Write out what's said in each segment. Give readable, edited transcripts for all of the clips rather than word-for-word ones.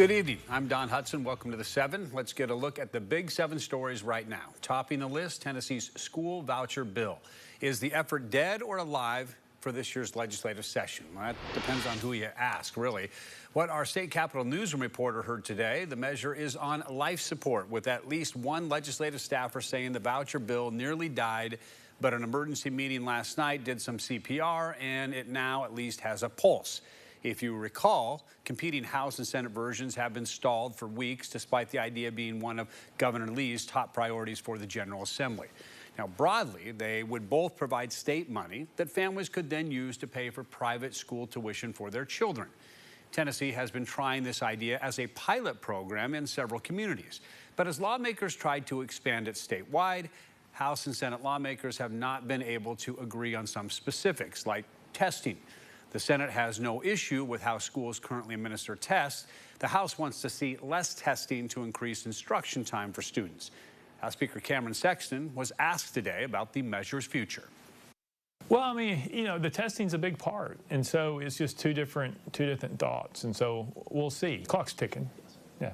Good evening. I'm Don Hudson. Welcome to the 7. Let's get a look at the big 7 stories right now. Topping the list, Tennessee's school voucher bill. Is the effort dead or alive for this year's legislative session? Well, that depends on who you ask, really. What our state capitol newsroom reporter heard today, the measure is on life support, with at least one legislative staffer saying the voucher bill nearly died, but an emergency meeting last night did some CPR, and it now at least has a pulse. If you recall, competing House and Senate versions have been stalled for weeks, despite the idea being one of Governor Lee's top priorities for the General Assembly. Now, broadly, they would both provide state money that families could then use to pay for private school tuition for their children. Tennessee has been trying this idea as a pilot program in several communities. But as lawmakers tried to expand it statewide, House and Senate lawmakers have not been able to agree on some specifics, like testing. The Senate has no issue with how schools currently administer tests. The House wants to see less testing to increase instruction time for students. House Speaker Cameron Sexton was asked today about the measure's future. Well, I mean, the testing's a big part, and so it's just two different thoughts, and so we'll see. Clock's ticking. Yeah.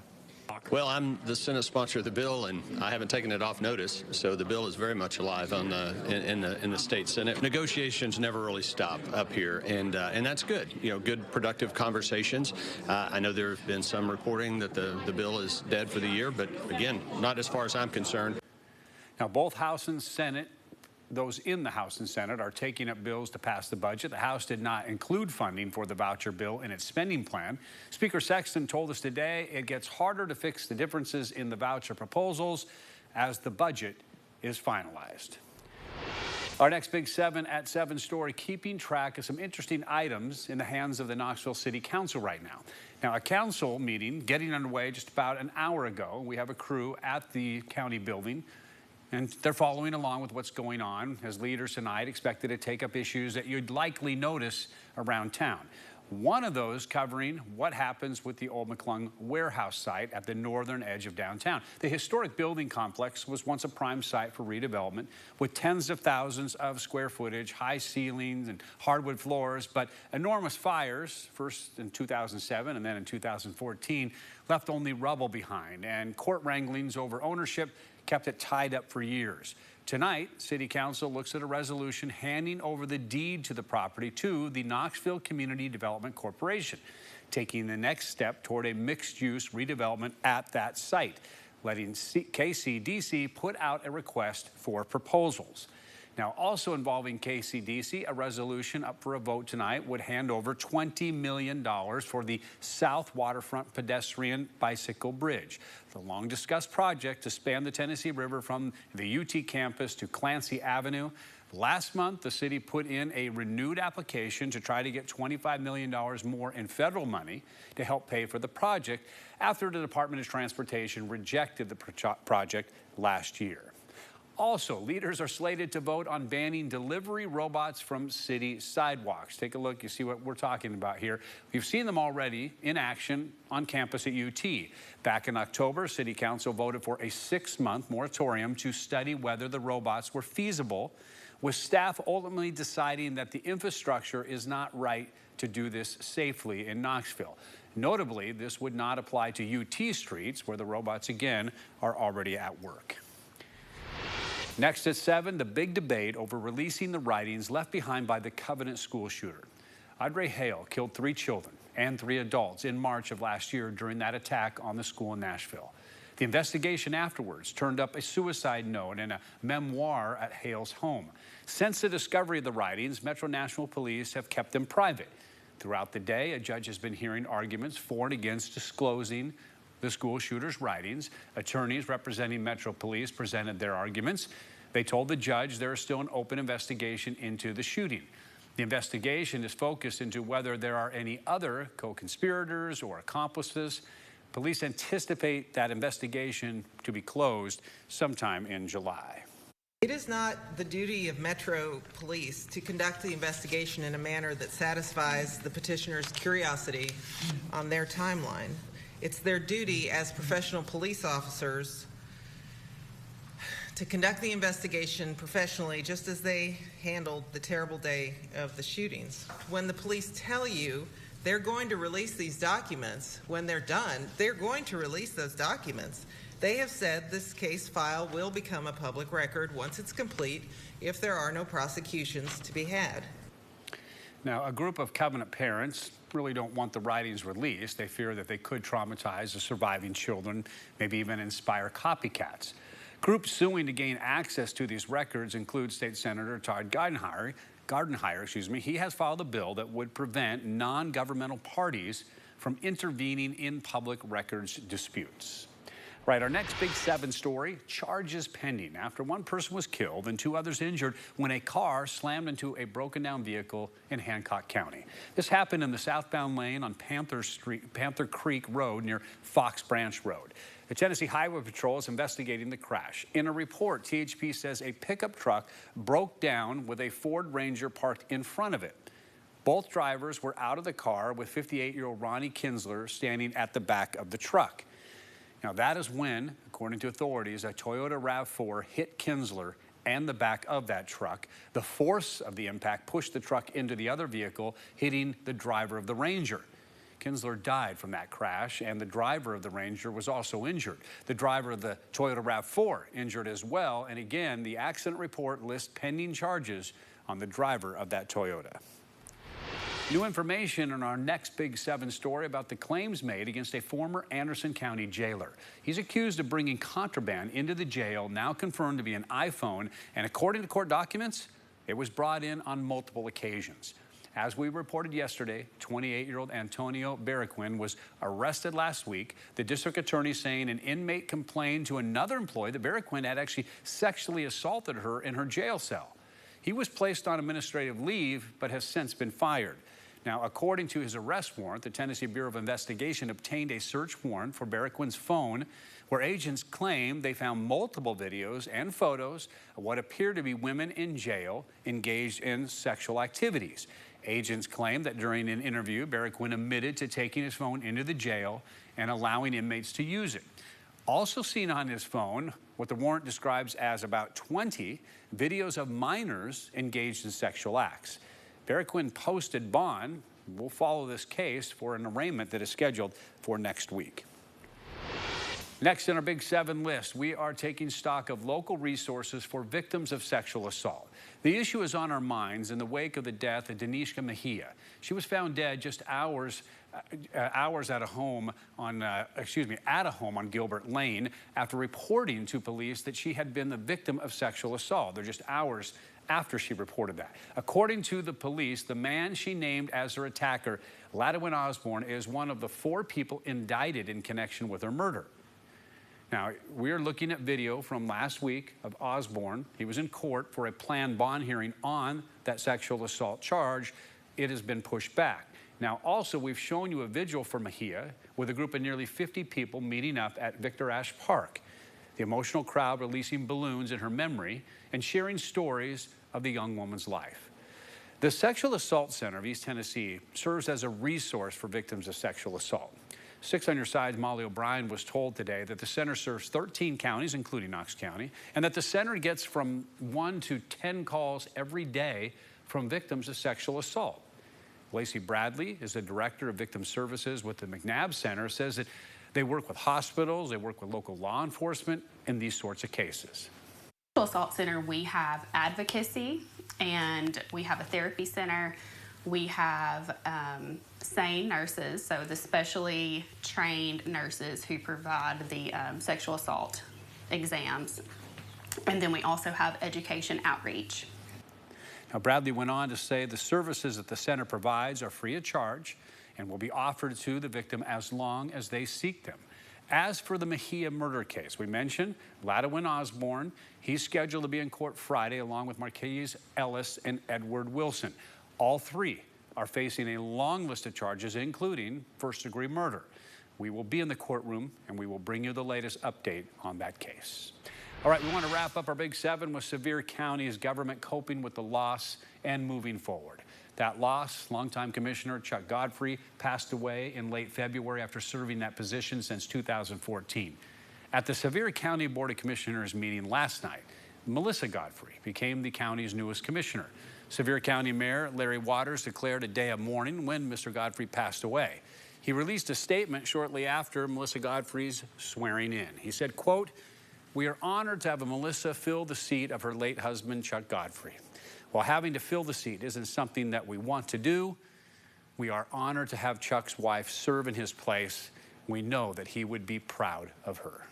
Well, I'm the Senate sponsor of the bill, and I haven't taken it off notice, so the bill is very much alive on in the state Senate. Negotiations never really stop up here, and that's good. Good productive conversations. I know there have been some reporting that the bill is dead for the year, but again, not as far as I'm concerned. Now, both House and Senate, those in the House and Senate, are taking up bills to pass the budget. The House did not include funding for the voucher bill in its spending plan. Speaker Sexton told us today it gets harder to fix the differences in the voucher proposals as the budget is finalized. Our next big 7 at 7 story, keeping track of some interesting items in the hands of the Knoxville City Council right now. Now, a council meeting getting underway just about an hour ago. We have a crew at the county building, and they're following along with what's going on as leaders tonight expected to take up issues that you'd likely notice around town. One of those covering what happens with the old McClung Warehouse site at the northern edge of downtown. The historic building complex was once a prime site for redevelopment with tens of thousands of square footage, high ceilings and hardwood floors, but enormous fires, first in 2007 and then in 2014, left only rubble behind, and court wranglings over ownership kept it tied up for years. Tonight, City Council looks at a resolution handing over the deed to the property to the Knoxville Community Development Corporation, taking the next step toward a mixed-use redevelopment at that site, letting KCDC put out a request for proposals. Now, also involving KCDC, a resolution up for a vote tonight would hand over $20 million for the South Waterfront Pedestrian Bicycle Bridge, the long-discussed project to span the Tennessee River from the UT campus to Clancy Avenue. Last month, the city put in a renewed application to try to get $25 million more in federal money to help pay for the project after the Department of Transportation rejected the project last year. Also, leaders are slated to vote on banning delivery robots from city sidewalks. Take a look, you see what we're talking about here. We've seen them already in action on campus at UT. Back in October, City Council voted for a 6-month moratorium to study whether the robots were feasible, with staff ultimately deciding that the infrastructure is not right to do this safely in Knoxville. Notably, this would not apply to UT streets, where the robots, again, are already at work. Next at 7, the big debate over releasing the writings left behind by the Covenant school shooter. Audrey Hale killed 3 children and 3 adults in March of last year during that attack on the school in Nashville. The investigation afterwards turned up a suicide note and a memoir at Hale's home. Since the discovery of the writings, Metro Nashville Police have kept them private. Throughout the day, a judge has been hearing arguments for and against disclosing the school shooter's writings. Attorneys representing Metro Police presented their arguments. They told the judge there is still an open investigation into the shooting. The investigation is focused into whether there are any other co-conspirators or accomplices. Police anticipate that investigation to be closed sometime in July. It is not the duty of Metro Police to conduct the investigation in a manner that satisfies the petitioner's curiosity on their timeline. It's their duty as professional police officers to conduct the investigation professionally, just as they handled the terrible day of the shootings. When the police tell you They're going to release these documents. When they're done, they're going to release those documents. They have said this case file will become a public record once it's complete if there are no prosecutions to be had. Now, a group of Covenant parents really don't want the writings released. They fear that they could traumatize the surviving children, maybe even inspire copycats. Groups suing to gain access to these records include State Senator Todd Gardenhire. He has filed a bill that would prevent non-governmental parties from intervening in public records disputes. Right, our next Big 7 story, charges pending after one person was killed and 2 others injured when a car slammed into a broken down vehicle in Hancock County. This happened in the southbound lane on Panther Creek Road near Fox Branch Road. The Tennessee Highway Patrol is investigating the crash. In a report, THP says a pickup truck broke down with a Ford Ranger parked in front of it. Both drivers were out of the car with 58-year-old Ronnie Kinsler standing at the back of the truck. Now, that is when, according to authorities, a Toyota RAV4 hit Kinsler and the back of that truck. The force of the impact pushed the truck into the other vehicle, hitting the driver of the Ranger. Kinsler died from that crash, and the driver of the Ranger was also injured. The driver of the Toyota RAV4 injured as well, and again, the accident report lists pending charges on the driver of that Toyota. New information in our next Big 7 story about the claims made against a former Anderson County jailer. He's accused of bringing contraband into the jail, now confirmed to be an iPhone, and according to court documents, it was brought in on multiple occasions. As we reported yesterday, 28-year-old Antonio Barraquin was arrested last week. The district attorney saying an inmate complained to another employee that Barraquin had actually sexually assaulted her in her jail cell. He was placed on administrative leave, but has since been fired. Now, according to his arrest warrant, the Tennessee Bureau of Investigation obtained a search warrant for Barraquin's phone, where agents claim they found multiple videos and photos of what appear to be women in jail engaged in sexual activities. Agents claim that during an interview, Barraquin admitted to taking his phone into the jail and allowing inmates to use it. Also seen on his phone, what the warrant describes as about 20 videos of minors engaged in sexual acts. Barraquin posted bond. We'll follow this case for an arraignment that is scheduled for next week. Next in our Big 7 list, we are taking stock of local resources for victims of sexual assault. The issue is on our minds in the wake of the death of Denishka Mejia. She was found dead just hours at a home on Gilbert Lane after reporting to police that she had been the victim of sexual assault. They're just hours after she reported that. According to the police, the man she named as her attacker, Ladwin Osborne, is one of the 4 people indicted in connection with her murder. Now, we're looking at video from last week of Osborne. He was in court for a planned bond hearing on that sexual assault charge. It has been pushed back. Now, also, we've shown you a vigil for Mejia with a group of nearly 50 people meeting up at Victor Ashe Park. The emotional crowd releasing balloons in her memory and sharing stories of the young woman's life. The Sexual Assault Center of East Tennessee serves as a resource for victims of sexual assault. 6 on Your Side's Molly O'Brien was told today that the center serves 13 counties, including Knox County, and that the center gets from 1 to 10 calls every day from victims of sexual assault. Lacey Bradley is the director of victim services with the McNabb Center, says that they work with hospitals, they work with local law enforcement in these sorts of cases. Assault Center, we have advocacy and we have a therapy center. We have SANE nurses, so the specially trained nurses who provide the sexual assault exams. And then we also have education outreach. Now, Bradley went on to say the services that the center provides are free of charge and will be offered to the victim as long as they seek them. As for the Mejia murder case, we mentioned Ladwin Osborne. He's scheduled to be in court Friday along with Marquise Ellis and Edward Wilson. All 3 are facing a long list of charges, including first-degree murder. We will be in the courtroom, and we will bring you the latest update on that case. All right, we want to wrap up our Big 7 with Sevier County's government coping with the loss and moving forward. That loss, longtime Commissioner Chuck Godfrey passed away in late February after serving that position since 2014. At the Sevier County Board of Commissioners meeting last night, Melissa Godfrey became the county's newest commissioner. Sevier County Mayor Larry Waters declared a day of mourning when Mr. Godfrey passed away. He released a statement shortly after Melissa Godfrey's swearing in. He said, quote, "We are honored to have Melissa fill the seat of her late husband, Chuck Godfrey. While having to fill the seat isn't something that we want to do, we are honored to have Chuck's wife serve in his place. We know that he would be proud of her."